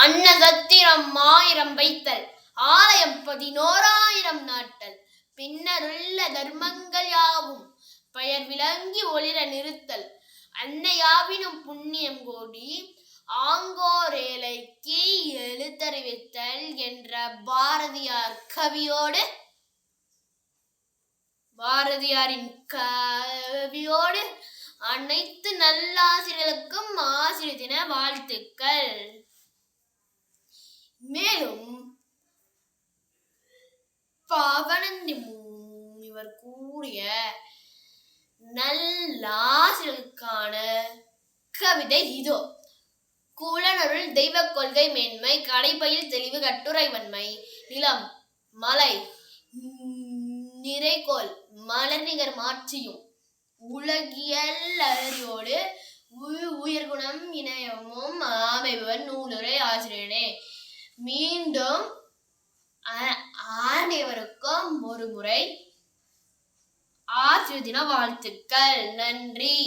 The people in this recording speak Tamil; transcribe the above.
அன்னசத்திரம் 1000 வைத்தல், ஆலயம் 11,000 நாட்டல், பின்னருள்ள தர்மங்கள் யாவும் பெயர் விளங்கி ஒளிர நிறுத்தல், அன்னையாவினும் புண்ணியம் கோடி ஆங்கோர் ஏழைக்கு எழுத்தறிவித்தல் என்ற பாரதியாரின் கவியோடு அனைத்து நல்லாசிரியர்களுக்கும் ஆசிரியர் தின வாழ்த்துக்கள். மேலும் பவணந்தி முனிவர் கூறிய நல்லாசிரியர்களுக்கான கவிதை இதோ. குலனருள் தெய்வ கொள்கை மேன்மை, கடைப்பையில் தெளிவு கட்டுரை வன்மை, நிலம் மலை நிறைகோள் மலர்நிகர் மாட்சியும், உலகியல் அறிவோடு உயர்குணம் இணையமும் அமைபவன் நூலுரை ஆசிரியனே. மீண்டும் அனைவருக்கும் ஒரு முறை ஆசிரியர் தின வாழ்த்துக்கள். நன்றி.